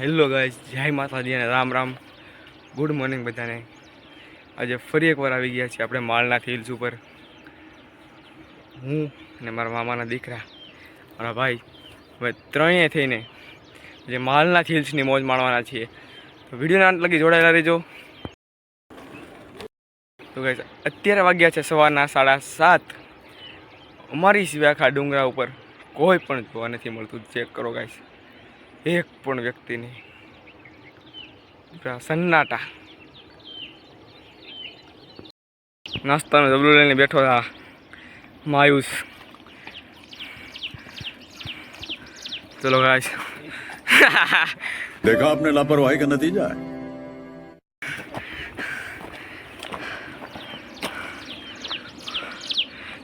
Hello guys, જય માતાજી અને રામ રામ. ગુડ મોર્નિંગ બધાને. આજે ફરી એકવાર આવી ગયા છીએ આપણે માળનાથ હિલ્સ ઉપર. હું અને મારા મામાના દીકરા, મારા ભાઈ, હવે ત્રણેય થઈને જે માળનાથ હિલ્સની મોજ માણવાના છીએ. તો વિડીયોના અંત લગી જોડાયેલા રહેજો. તો ગાઈસ, અત્યારે વાગ્યા છે સવારના 7:30. અમારી સિવાય આખા ડુંગરા ઉપર કોઈ પણ જોવા નથી મળતું. ચેક કરો ગાઈસ, એક પણ વ્યક્તિ નહીં, સન્નાટા. નાસ્તાનો ડબલું લઈને બેઠો હતા માયુસ. ચલો ગાઈસ. देखा आपने लापरवाही का नतीजा है.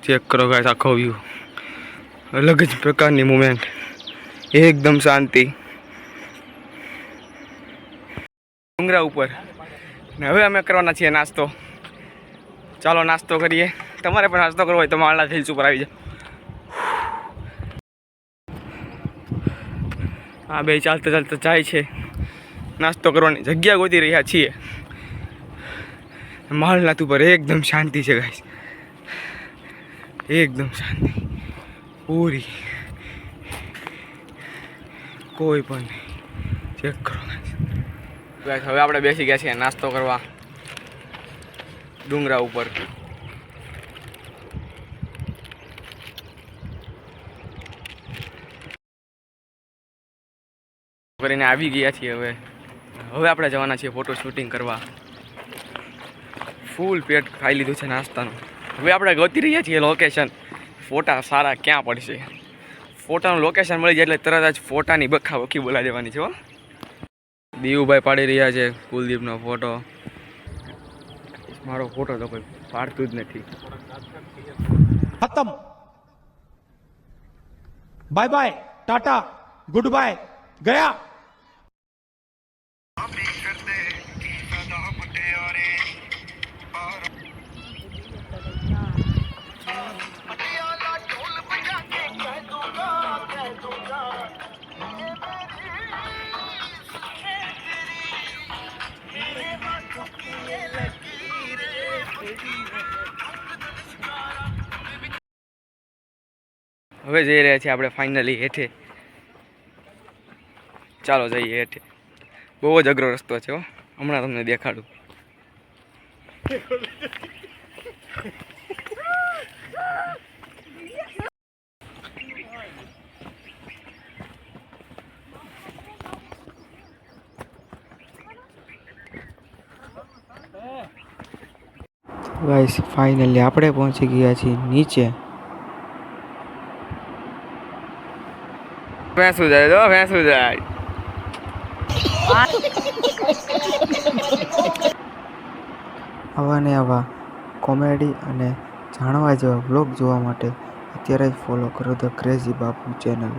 ચેક કરો ગાઈસ, આખો વ્યૂ અલગ જ પ્રકારની મુમેન્ટ, એકદમ શાંતિ ડુંગરા ઉપર. ને હવે અમે કરવાના છીએ નાસ્તો. ચાલો નાસ્તો કરીએ. તમારે પણ નાસ્તો કરવો હોય તો માળનાથ હિલ્સ ઉપર આવી જાઓ. આ બે ચાલતા ચાલતા જાય છે, નાસ્તો કરવાની જગ્યા ગોતી રહ્યા છીએ. માળનાથ ઉપર એકદમ શાંતિ છે ગાઈસ, એકદમ શાંતિ પૂરી, કોઈ પણ નહીં. ચેક કરો ગાઈસ. હવે આપણે બેસી ગયા છીએ નાસ્તો કરવા ડુંગરા ઉપર. કરીને આવી ગયા છીએ. હવે આપણે જવાના છીએ ફોટો શૂટિંગ કરવા. ફૂલ પેટ ખાઈ લીધું છે નાસ્તાનું. હવે આપણે ગોતી રહ્યા છીએ લોકેશન, ફોટા સારા ક્યાં પડશે. ફોટાનું લોકેશન મળી જાય એટલે તરત જ ફોટાની બખા બખી બોલા દેવાની છે. હો, દીવુભાઈ પાડી રહ્યા છે કુલદીપનો ફોટો. મારો ફોટો તો કોઈ પાડતું જ નથી. खत्म, bye bye, tata, goodbye, गया. હવે જઈ રહ્યા છીએ આપણે ફાઇનલી હેઠે. ચાલો જઈએ હેઠે. બહુ જ અઘરો રસ્તો છે. હો, હમણાં તમને દેખાડું. ગાઈસ, ફાઇનલી આપણે પહોંચી ગયા છીએ નીચે. ભેંસું જાય તો ભેંસું જાય. આવા ને આવા કોમેડી અને જાણવા જેવા વ્લોગ જોવા માટે અત્યારે જ ફોલો કરો ધ ક્રેઝી બાપુ ચેનલ.